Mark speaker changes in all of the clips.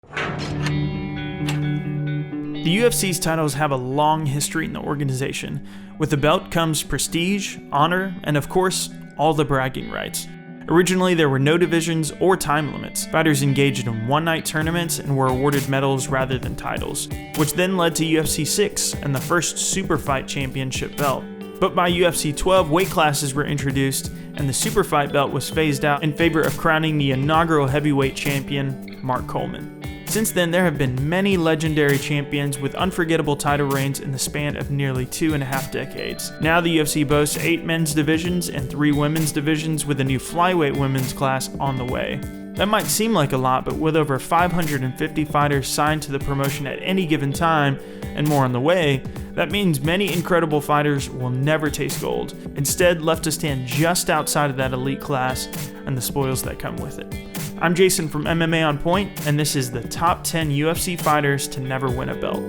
Speaker 1: The UFC's titles have a long history in the organization. With the belt comes prestige, honor, and of course, all the bragging rights. Originally, there were no divisions or time limits. Fighters engaged in one-night tournaments and were awarded medals rather than titles, which then led to UFC 6 and the first Super Fight Championship belt. But by UFC 12, weight classes were introduced, and the Super Fight belt was phased out in favor of crowning the inaugural heavyweight champion, Mark Coleman. Since then, there have been many legendary champions with unforgettable title reigns in the span of nearly 2.5 decades. Now the UFC boasts 8 men's divisions and 3 women's divisions, with a new flyweight women's class on the way. That might seem like a lot, but with over 550 fighters signed to the promotion at any given time, and more on the way, that means many incredible fighters will never taste gold, instead left to stand just outside of that elite class and the spoils that come with it. I'm Jason from MMA On Point, and this is the top 10 UFC fighters to never win a belt.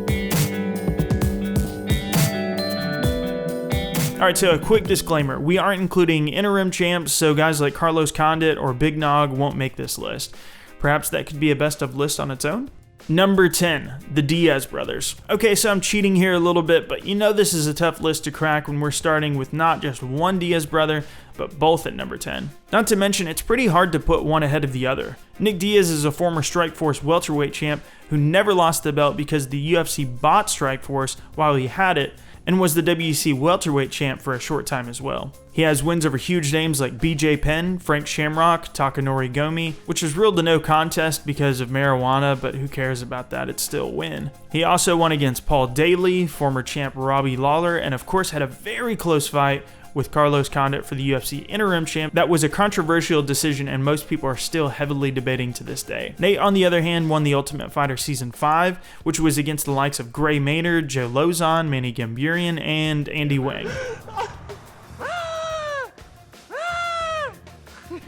Speaker 1: Alright, so a quick disclaimer. We aren't including interim champs, so guys like Carlos Condit or Big Nog won't make this list. Perhaps that could be a best of list on its own? Number 10, the Diaz brothers. Okay, so I'm cheating here a little bit, but you know this is a tough list to crack when we're starting with not just one Diaz brother, but both at number 10. Not to mention, it's pretty hard to put one ahead of the other. Nick Diaz is a former Strikeforce welterweight champ who never lost the belt because the UFC bought Strikeforce while he had it, and was the WEC welterweight champ for a short time as well. He has wins over huge names like BJ Penn, Frank Shamrock, Takanori Gomi, which was ruled a no contest because of marijuana, but who cares about that, it's still a win. He also won against Paul Daley, former champ Robbie Lawler, and of course had a very close fight with Carlos Condit for the UFC interim champ. That was a controversial decision, and most people are still heavily debating to this day. Nate, on the other hand, won the Ultimate Fighter Season 5, which was against the likes of Gray Maynard, Joe Lozon, Manny Gamburian, and Andy Wang.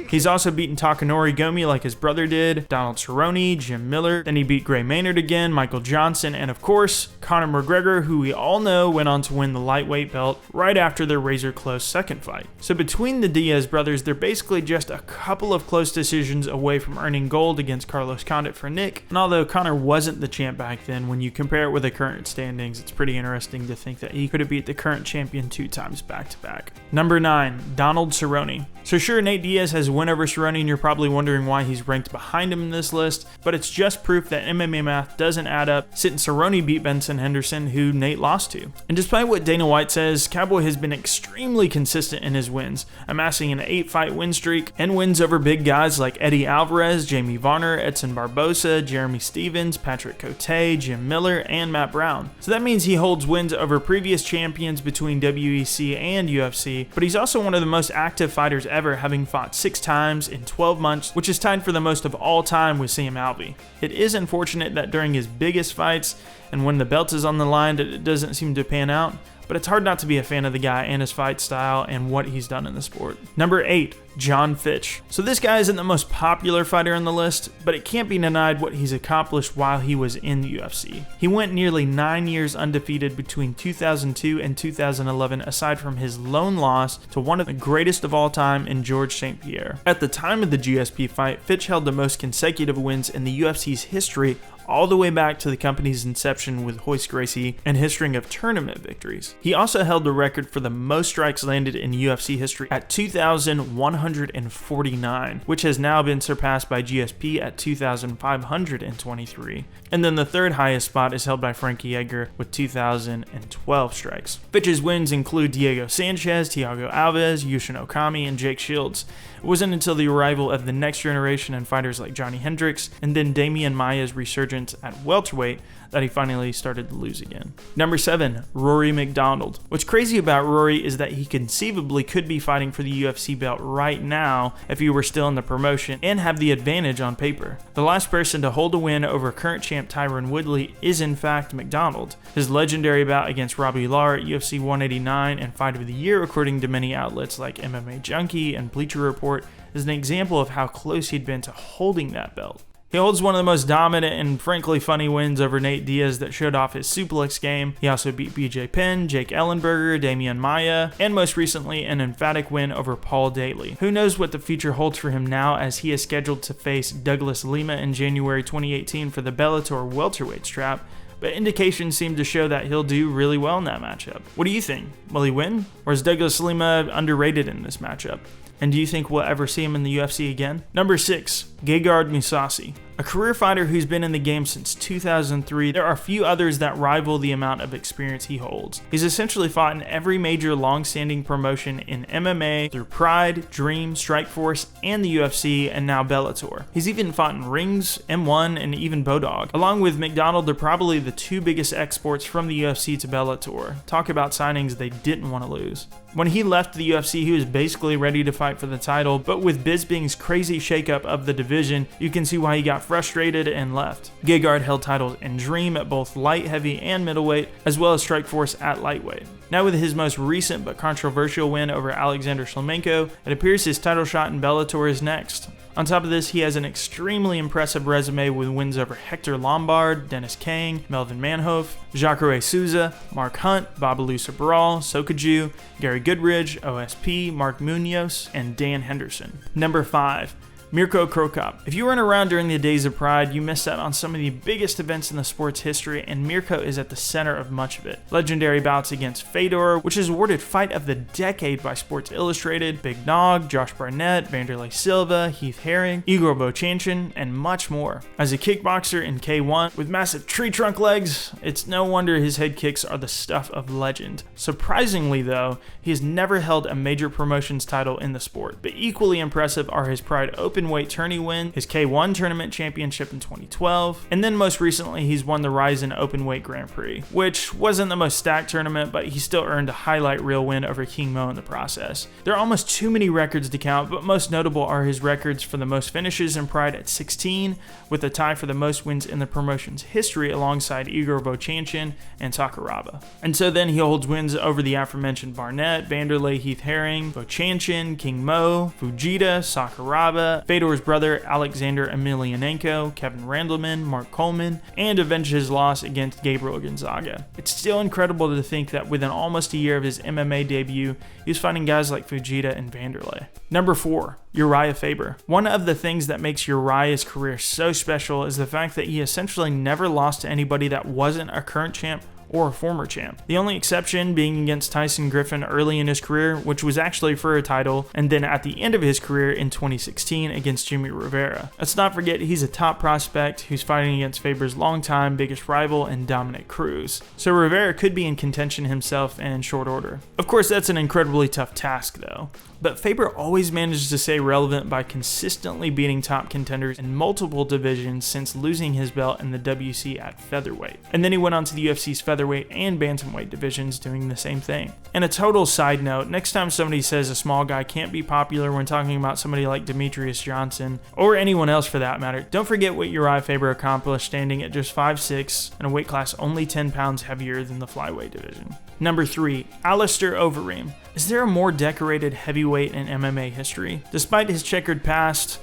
Speaker 1: He's also beaten Takanori Gomi like his brother did, Donald Cerrone, Jim Miller, then he beat Gray Maynard again, Michael Johnson, and of course, Conor McGregor, who we all know went on to win the lightweight belt right after their razor-close second fight. So between the Diaz brothers, they're basically just a couple of close decisions away from earning gold against Carlos Condit for Nick, and although Conor wasn't the champ back then, when you compare it with the current standings, it's pretty interesting to think that he could have beat the current champion 2 times back-to-back. Number 9, Donald Cerrone. So sure, Nate Diaz has a win over Cerrone, and you're probably wondering why he's ranked behind him in this list, but it's just proof that MMA math doesn't add up, since Cerrone beat Benson Henderson, who Nate lost to. And despite what Dana White says, Cowboy has been extremely consistent in his wins, amassing an 8-fight win streak, and wins over big guys like Eddie Alvarez, Jamie Varner, Edson Barbosa, Jeremy Stevens, Patrick Cote, Jim Miller, and Matt Brown. So that means he holds wins over previous champions between WEC and UFC, but he's also one of the most active fighters ever, having fought 6 times in 12 months, which is tied for the most of all time with Sam Alvey. It is unfortunate that during his biggest fights and when the belt is on the line that it doesn't seem to pan out, but it's hard not to be a fan of the guy and his fight style and what he's done in the sport. Number 8, John Fitch. So this guy isn't the most popular fighter on the list, but it can't be denied what he's accomplished while he was in the UFC. He went nearly 9 years undefeated between 2002 and 2011, aside from his lone loss to one of the greatest of all time in George St-Pierre. At the time of the GSP fight, Fitch held the most consecutive wins in the UFC's history, all the way back to the company's inception with Royce Gracie and his string of tournament victories. He also held the record for the most strikes landed in UFC history at 2,149, which has now been surpassed by GSP at 2,523. And then the third highest spot is held by Frankie Edgar with 2,012 strikes. Fitch's wins include Diego Sanchez, Thiago Alves, Yushin Okami, and Jake Shields. It wasn't until the arrival of the next generation and fighters like Johnny Hendricks and then Damian Maia's resurgence at welterweight that he finally started to lose again. Number 7, Rory MacDonald. What's crazy about Rory is that he conceivably could be fighting for the UFC belt right now if he were still in the promotion and have the advantage on paper. The last person to hold a win over current champ Tyron Woodley is in fact MacDonald. His legendary bout against Robbie Lawler at UFC 189 and Fight of the Year, according to many outlets like MMA Junkie and Bleacher Report, is an example of how close he'd been to holding that belt. He holds one of the most dominant and frankly funny wins over Nate Diaz that showed off his suplex game. He also beat BJ Penn, Jake Ellenberger, Damian Maia, and most recently an emphatic win over Paul Daly. Who knows what the future holds for him now, as he is scheduled to face Douglas Lima in January 2018 for the Bellator welterweight strap, but indications seem to show that he'll do really well in that matchup. What do you think? Will he win? Or is Douglas Lima underrated in this matchup? And do you think we'll ever see him in the UFC again? Number 6, GEGARD MOUSASI. A career fighter who's been in the game since 2003, there are few others that rival the amount of experience he holds. He's essentially fought in every major long-standing promotion in MMA through Pride, Dream, Strikeforce, and the UFC, and now Bellator. He's even fought in Rings, M1, and even Bodog. Along with MacDonald, they're probably the two biggest exports from the UFC to Bellator. Talk about signings they didn't want to lose. When he left the UFC, he was basically ready to fight for the title, but with Bisping's crazy shakeup of the division, you can see why he got frustrated and left. GEGARD held titles in Dream at both light, heavy, and middleweight, as well as Strikeforce at lightweight. Now with his most recent but controversial win over Alexander Shlemenko, it appears his title shot in Bellator is next. On top of this, he has an extremely impressive resume with wins over Hector Lombard, Dennis Kang, Melvin Manhoef, Jacare Souza, Mark Hunt, Babalu Sabral, Sokaju, Gary Goodridge, OSP, Mark Munoz, and Dan Henderson. Number 5. MIRKO Krokop. If you weren't around during the days of Pride, you missed out on some of the biggest events in the sport's history, and MIRKO is at the center of much of it. Legendary bouts against Faber, which is awarded Fight of the Decade by Sports Illustrated, Big Nog, Josh Barnett, Wanderlei Silva, Heath Herring, Igor Bochanchin, and much more. As a kickboxer in K1 with massive tree trunk legs, it's no wonder his head kicks are the stuff of legend. Surprisingly though, he has never held a major promotions title in the sport, but equally impressive are his Pride Open weight tourney win, his K1 tournament championship in 2012, and then most recently he's won the Ryzen Openweight Grand Prix, which wasn't the most stacked tournament, but he still earned a highlight reel win over King Mo in the process. There are almost too many records to count, but most notable are his records for the most finishes in Pride at 16, with a tie for the most wins in the promotion's history alongside Igor Bochanchin and Sakuraba. And so then he holds wins over the aforementioned Barnett, Wanderlei, Heath Herring, Bochanchin, King Mo, Fujita, Sakuraba, Fedor's brother Alexander Emelianenko, Kevin Randleman, Mark Coleman, and avenged his loss against Gabriel Gonzaga. It's still incredible to think that within almost a year of his MMA debut, he was fighting guys like Fujita and Wanderlei. Number 4. Urijah Faber. One of the things that makes Urijah's career so special is the fact that he essentially never lost to anybody that wasn't a current champ or a former champ. The only exception being against Tyson Griffin early in his career, which was actually for a title, and then at the end of his career in 2016 against Jimmy Rivera. Let's not forget he's a top prospect who's fighting against Faber's longtime biggest rival in Dominic Cruz, so Rivera could be in contention himself in short order. Of course, that's an incredibly tough task though, but Faber always manages to stay relevant by consistently beating top contenders in multiple divisions since losing his belt in the WC at featherweight. And then he went on to the UFC's featherweight and bantamweight divisions doing the same thing. And a total side note, next time somebody says a small guy can't be popular when talking about somebody like Demetrius Johnson, or anyone else for that matter, don't forget what Urijah Faber accomplished standing at just 5'6", in a weight class only 10 pounds heavier than the flyweight division. Number 3. ALISTAIR OVEREEM. Is there a more decorated heavyweight in MMA history? Despite his checkered past,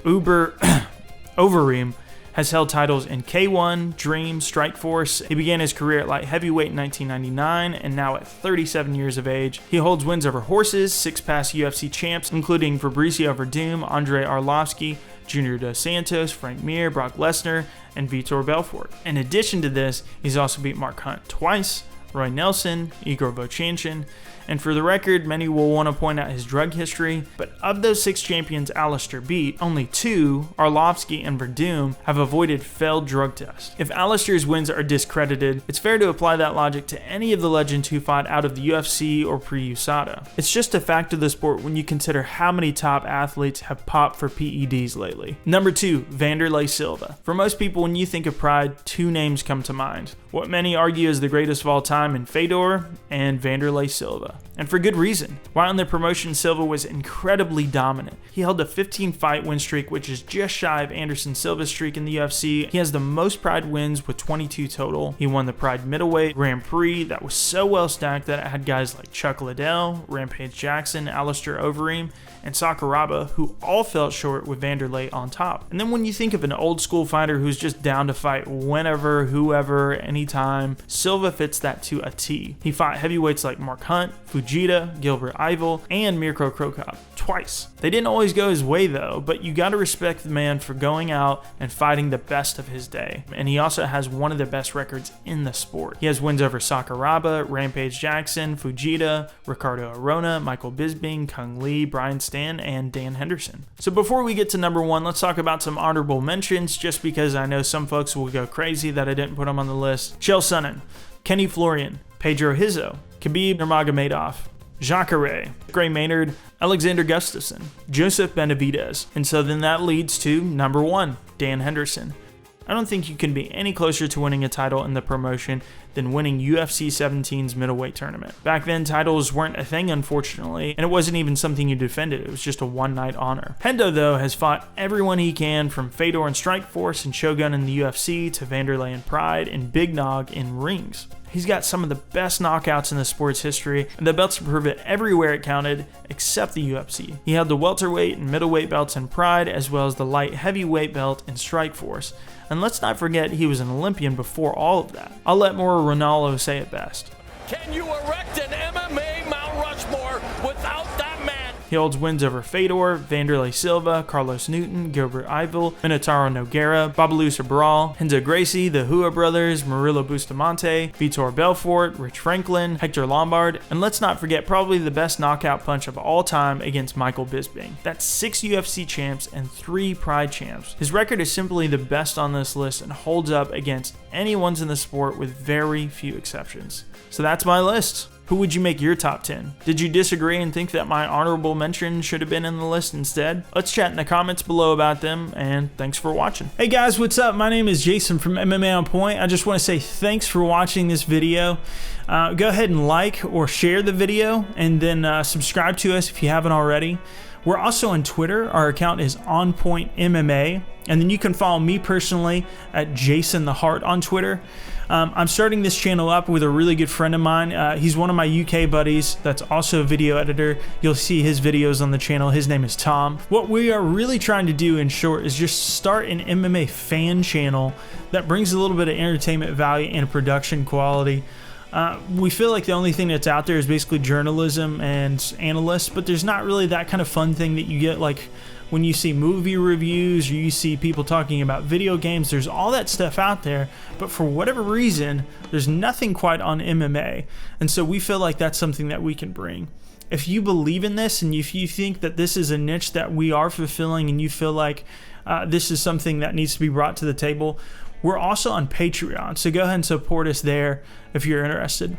Speaker 1: OVEREEM has held titles in K1, Dream, Strikeforce. He began his career at light heavyweight in 1999, and now at 37 years of age, he holds wins over horses, 6 past UFC champs, including Fabricio Verdum, Andrei Arlovsky, Junior Dos Santos, Frank Mir, Brock Lesnar, and Vitor Belfort. In addition to this, he's also beat Mark Hunt twice, Roy Nelson, Igor Bochanchin, and for the record, many will want to point out his drug history, but of those 6 champions ALISTAIR beat, only 2, Arlovsky and Verdum, have avoided failed drug tests. If ALISTAIR's wins are discredited, it's fair to apply that logic to any of the legends who fought out of the UFC or pre-USADA. It's just a fact of the sport when you consider how many top athletes have popped for PEDs lately. Number 2, Wanderlei Silva. For most people, when you think of Pride, 2 names come to mind. What many argue is the greatest of all time time in Faber and Wanderlei Silva. And for good reason. While in the promotion, Silva was incredibly dominant. He held a 15-fight win streak, which is just shy of Anderson Silva's streak in the UFC. He has the most Pride wins with 22 total. He won the Pride Middleweight Grand Prix that was so well stacked that it had guys like Chuck Liddell, Rampage Jackson, ALISTAIR Overeem, and Sakuraba, who all fell short with Wanderlei on top. And then when you think of an old school fighter who's just down to fight whenever, whoever, anytime, Silva fits that to a T. He fought heavyweights like Mark Hunt, Fujita, Gilbert Yvel, and Mirko Krokop twice. They didn't always go his way though, but you gotta respect the man for going out and fighting the best of his day. And he also has one of the best records in the sport. He has wins over Sakuraba, Rampage Jackson, Fujita, Ricardo Arona, Michael Bisping, Kung Lee, Brian Stann, and Dan Henderson. So before we get to number one, let's talk about some honorable mentions, just because I know some folks will go crazy that I didn't put them on the list. Chael Sonnen, Kenny Florian, Pedro Hizzo, Khabib Nurmagomedov, Jacare, Gray Maynard, Alexander Gustafsson, Joseph Benavidez. And so then that leads to number one, Dan Henderson. I don't think you can be any closer to winning a title in the promotion than winning UFC 17's middleweight tournament. Back then, titles weren't a thing, unfortunately, and it wasn't even something you defended. It was just a one-night honor. Hendo, though, has fought everyone he can, from Fedor in Strikeforce and Shogun in the UFC to Wanderlei in Pride and Big Nog in rings. He's got some of the best knockouts in the sport's history, and the belts prove it everywhere it counted, except the UFC. He held the welterweight and middleweight belts in Pride, as well as the light heavyweight belt in Strikeforce. And let's not forget he was an Olympian before all of that. I'll let Mauro Ranallo say it best.
Speaker 2: Can you erect an MMA Mount Rushmore without that man?
Speaker 1: He holds wins over Fedor, Wanderlei Silva, Carlos Newton, Gilbert Yvel, Minotauro Nogueira, Babalu Sobral, Renzo Gracie, the Hua brothers, Murilo Bustamante, Vitor Belfort, Rich Franklin, Hector Lombard, and let's not forget probably the best knockout punch of all time against Michael Bisping. That's 6 UFC champs and 3 Pride champs. His record is simply the best on this list and holds up against anyone's in the sport with very few exceptions. So that's my list. Who would you make your top 10? Did you disagree and think that my honorable mention should have been in the list instead? Let's chat in the comments below about them, and thanks for watching. Hey guys, what's up? My name is Jason from MMA On Point. I just want to say thanks for watching this video. Go ahead and like or share the video, and then subscribe to us if you haven't already. We're also on Twitter. Our account is On Point MMA, and then you can follow me personally at Jason the Heart on Twitter. I'm starting this channel up with a really good friend of mine. He's one of my UK buddies that's also a video editor. You'll see his videos on the channel. His name is Tom. What we are really trying to do, in short, is just start an MMA fan channel that brings a little bit of entertainment value and production quality. We feel like the only thing that's out there is basically journalism and analysts, but there's not really that kind of fun thing that you get like when you see movie reviews or you see people talking about video games. There's all that stuff out there, but for whatever reason, there's nothing quite on MMA. And so we feel like that's something that we can bring. If you believe in this and if you think that this is a niche that we are fulfilling and you feel like this is something that needs to be brought to the table, we're also on Patreon, so go ahead and support us there if you're interested.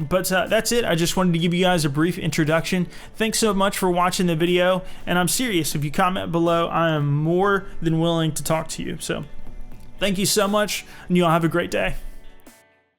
Speaker 1: But that's it. I just wanted to give you guys a brief introduction. Thanks so much for watching the video, and I'm serious. If you comment below, I am more than willing to talk to you. So thank you so much, and you all have a great day.